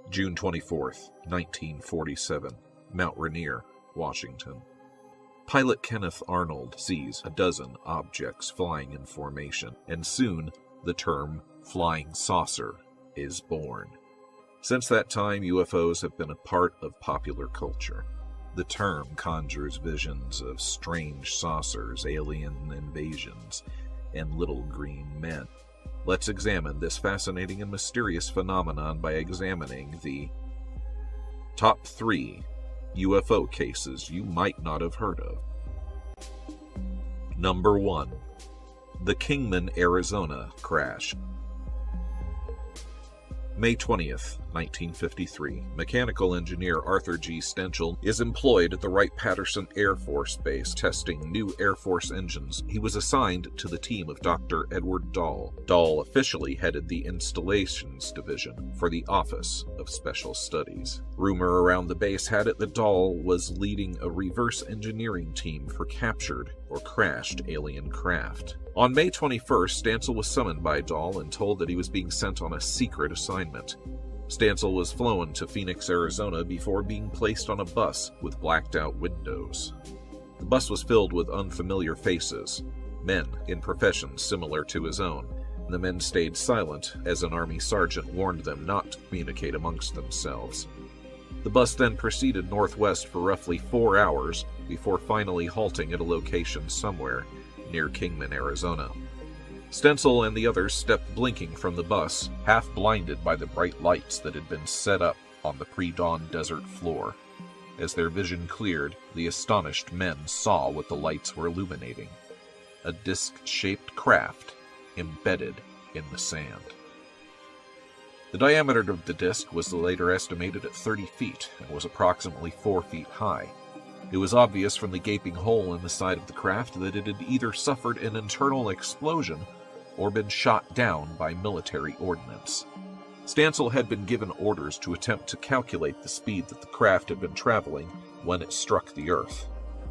June 24th, 1947, Mount Rainier, Washington. Pilot Kenneth Arnold sees a dozen objects flying in formation, and soon the term flying saucer is born. Since that time, UFOs have been a part of popular culture. The term conjures visions of strange saucers, alien invasions, and little green men. Let's examine this fascinating and mysterious phenomenon by examining the top 3 UFO cases you might not have heard of. Number 1. The Kingman, Arizona crash. May 20th, 1953, mechanical engineer Arthur G. Stenchel is employed at the Wright-Patterson Air Force Base testing new Air Force engines. He was assigned to the team of Dr. Edward Dahl. Dahl officially headed the Installations Division for the Office of Special Studies. Rumor around the base had it that Dahl was leading a reverse engineering team for captured or crashed alien craft. On May 21st, Stenchel was summoned by Dahl and told that he was being sent on a secret assignment. Stenchel was flown to Phoenix, Arizona before being placed on a bus with blacked-out windows. The bus was filled with unfamiliar faces, men in professions similar to his own. The men stayed silent as an Army sergeant warned them not to communicate amongst themselves. The bus then proceeded northwest for roughly 4 hours before finally halting at a location somewhere near Kingman, Arizona. Stenchel and the others stepped blinking from the bus, half blinded by the bright lights that had been set up on the pre-dawn desert floor. As their vision cleared, the astonished men saw what the lights were illuminating: a disc-shaped craft embedded in the sand. The diameter of the disc was later estimated at 30 feet and was approximately 4 feet high. It was obvious from the gaping hole in the side of the craft that it had either suffered an internal explosion or been shot down by military ordnance. Stenchel had been given orders to attempt to calculate the speed that the craft had been traveling when it struck the Earth.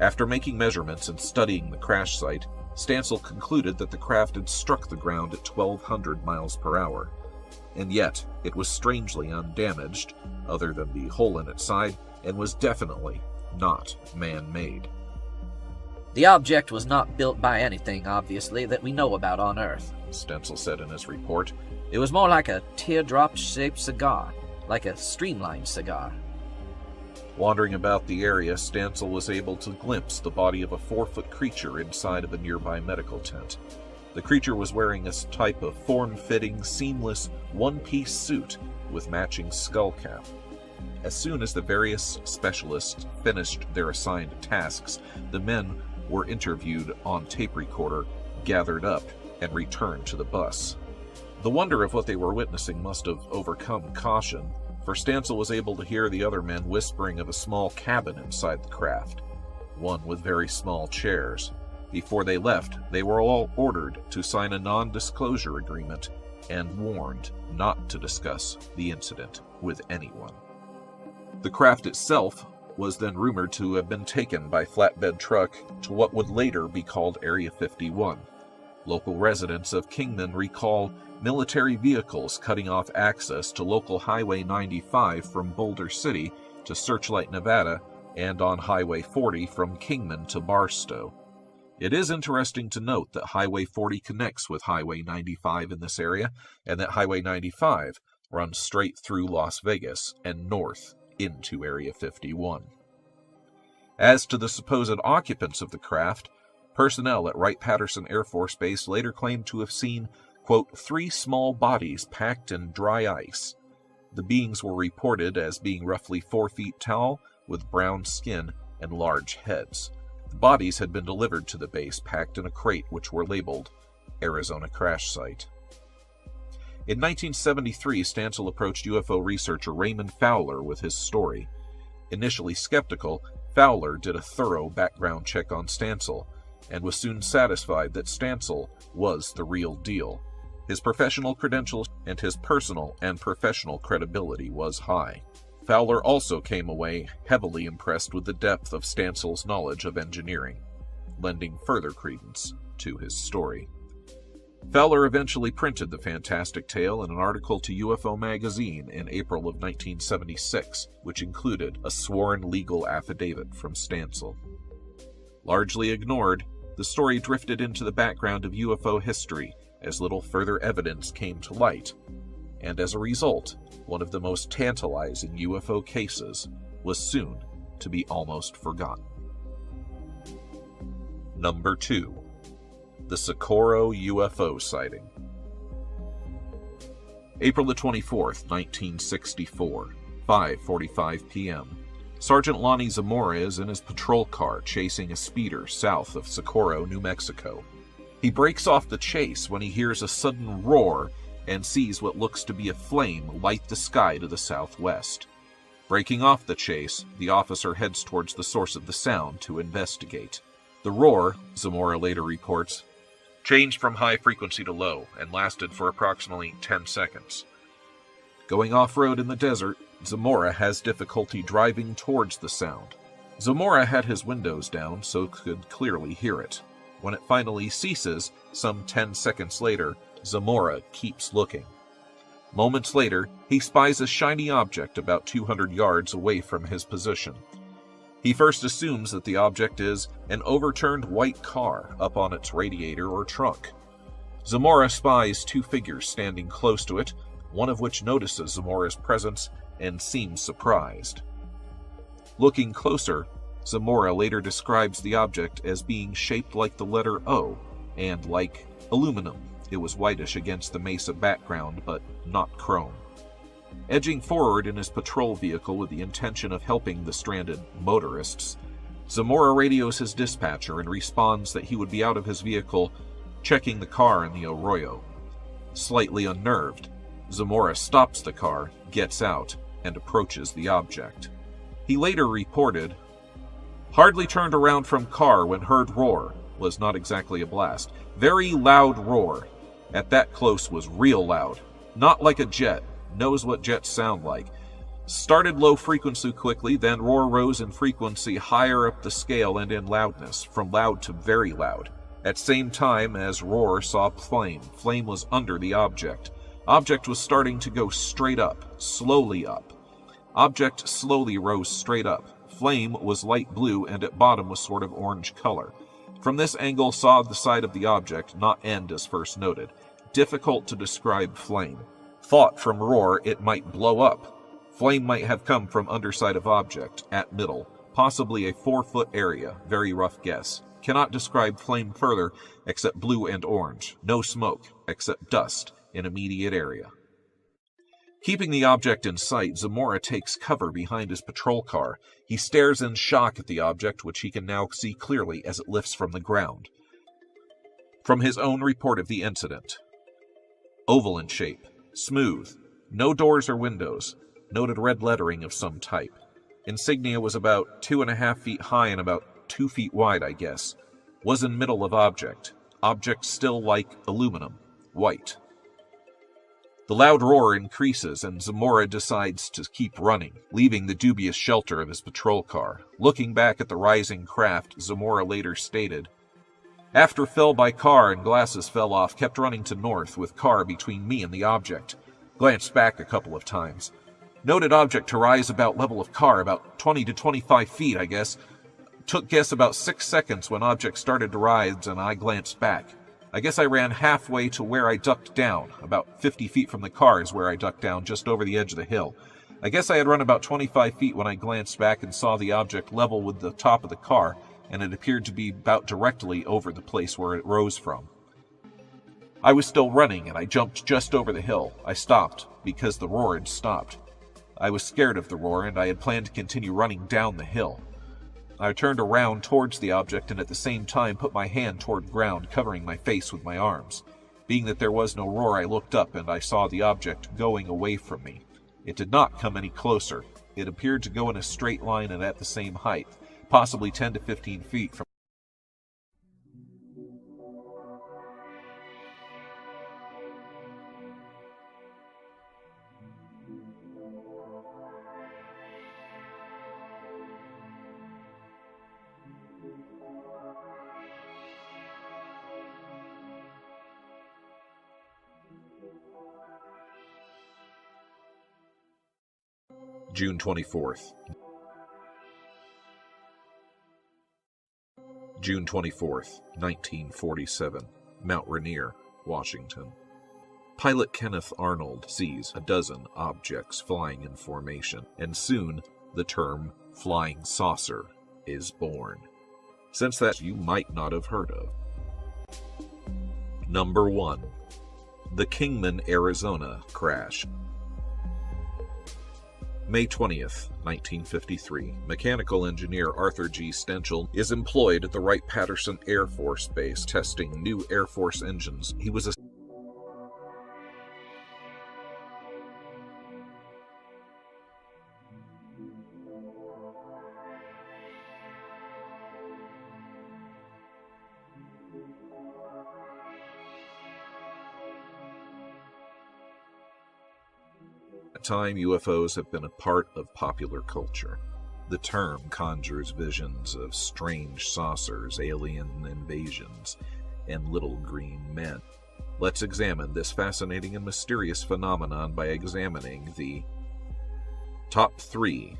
After making measurements and studying the crash site, Stenchel concluded that the craft had struck the ground at 1,200 miles per hour. And yet, it was strangely undamaged, other than the hole in its side, and was definitely not man-made. The object was not built by anything, obviously, that we know about on Earth, Stenchel said in his report. It was more like a teardrop-shaped cigar, like a streamlined cigar. Wandering about the area, Stenchel was able to glimpse the body of a 4-foot creature inside of a nearby medical tent. The creature was wearing a type of form-fitting, seamless, one-piece suit with matching skull cap. As soon as the various specialists finished their assigned tasks, the men were interviewed on tape recorder, gathered up, and returned to the bus. The wonder of what they were witnessing must have overcome caution, for Stenchel was able to hear the other men whispering of a small cabin inside the craft, one with very small chairs. Before they left, they were all ordered to sign a non-disclosure agreement and warned not to discuss the incident with anyone. The craft itself was then rumored to have been taken by flatbed truck to what would later be called Area 51. Local residents of Kingman recall military vehicles cutting off access to local Highway 95 from Boulder City to Searchlight, Nevada, and on Highway 40 from Kingman to Barstow. It is interesting to note that Highway 40 connects with Highway 95 in this area, and that Highway 95 runs straight through Las Vegas and north into Area 51. As to the supposed occupants of the craft, personnel at Wright-Patterson Air Force Base later claimed to have seen, quote, 3 small bodies packed in dry ice. The beings were reported as being roughly 4 feet tall, with brown skin and large heads. The bodies had been delivered to the base packed in a crate which were labeled Arizona Crash Site. In 1973, Stenchel approached UFO researcher Raymond Fowler with his story. Initially skeptical, Fowler did a thorough background check on Stenchel, and was soon satisfied that Stansel was the real deal. His professional credentials and his personal and professional credibility was high. Fowler also came away heavily impressed with the depth of Stansel's knowledge of engineering, lending further credence to his story. Fowler eventually printed the fantastic tale in an article to UFO magazine in April of 1976, which included a sworn legal affidavit from Stansel. Largely ignored, the story drifted into the background of UFO history as little further evidence came to light, and as a result, one of the most tantalizing UFO cases was soon to be almost forgotten. Number 2. The Socorro UFO Sighting. April the 24th, 1964, 5:45 p.m. Sergeant Lonnie Zamora is in his patrol car chasing a speeder south of Socorro, New Mexico. He breaks off the chase when he hears a sudden roar and sees what looks to be a flame light the sky to the southwest. Breaking off the chase, the officer heads towards the source of the sound to investigate. The roar, Zamora later reports, changed from high frequency to low and lasted for approximately 10 seconds. Going off-road in the desert, Zamora has difficulty driving towards the sound. Zamora had his windows down so could clearly hear it. When it finally ceases, some 10 seconds later, Zamora keeps looking. Moments later, he spies a shiny object about 200 yards away from his position. He first assumes that the object is an overturned white car up on its radiator or trunk. Zamora spies two figures standing close to it, one of which notices Zamora's presence and seems surprised. Looking closer, Zamora later describes the object as being shaped like the letter O and like aluminum. It was whitish against the mesa background, but not chrome. Edging forward in his patrol vehicle with the intention of helping the stranded motorists, Zamora radios his dispatcher and responds that he would be out of his vehicle checking the car in the Arroyo. Slightly unnerved, Zamora stops the car, gets out, and approaches the object. He later reported, "Hardly turned around from car when heard roar. Was not exactly a blast. Very loud roar. At that close was real loud. Not like a jet. Knows what jets sound like. Started low frequency quickly, then roar rose in frequency higher up the scale and in loudness, from loud to very loud. At same time as roar saw flame. Flame was under the object. Object was starting to go straight up, slowly up. Object slowly rose straight up. Flame was light blue and at bottom was sort of orange color. From this angle saw the side of the object, not end as first noted. Difficult to describe flame. Thought from roar it might blow up. Flame might have come from underside of object, at middle, possibly a 4-foot area, very rough guess. Cannot describe flame further, except blue and orange. No smoke, except dust, in immediate area." Keeping the object in sight, Zamora takes cover behind his patrol car. He stares in shock at the object, which he can now see clearly as it lifts from the ground. From his own report of the incident: oval in shape, smooth, no doors or windows, noted red lettering of some type. Insignia was about 2.5 feet high and about 2 feet wide, I guess. Was in middle of object. Object still like aluminum, white. The loud roar increases, and Zamora decides to keep running, leaving the dubious shelter of his patrol car. Looking back at the rising craft, Zamora later stated, "After fell by car and glasses fell off, kept running to north with car between me and the object. Glanced back a couple of times. Noted object to rise about level of car, about 20 to 25 feet, I guess. Took guess about 6 seconds when object started to rise and I glanced back. I guess I ran halfway to where I ducked down. About 50 feet from the car is where I ducked down, just over the edge of the hill. I guess I had run about 25 feet when I glanced back and saw the object level with the top of the car, and it appeared to be about directly over the place where it rose from. I was still running, and I jumped just over the hill. I stopped, because the roar had stopped. I was scared of the roar, and I had planned to continue running down the hill. I turned around towards the object and at the same time put my hand toward ground, covering my face with my arms. Being that there was no roar, I looked up and I saw the object going away from me. It did not come any closer. It appeared to go in a straight line and at the same height, possibly 10 to 15 feet from. June 24th. June 24th, 1947, Mount Rainier, Washington. Pilot Kenneth Arnold sees a dozen objects flying in formation, and soon the term flying saucer is born. Since that you might not have heard of. Number 1. The Kingman, Arizona crash. May 20th, 1953, mechanical engineer Arthur G. Stenchel is employed at the Wright-Patterson Air Force Base testing new Air Force engines. He was At time, UFOs have been a part of popular culture. The term conjures visions of strange saucers, alien invasions, and little green men. Let's examine this fascinating and mysterious phenomenon by examining the top 3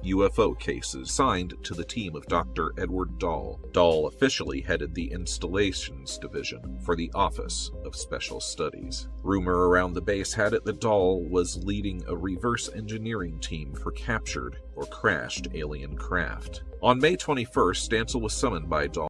UFO cases assigned to the team of Dr. Edward Dahl. Dahl officially headed the Installations Division for the Office of Special Studies. Rumor around the base had it that Dahl was leading a reverse engineering team for captured or crashed alien craft. On May 21st, Stenchel was summoned by Dahl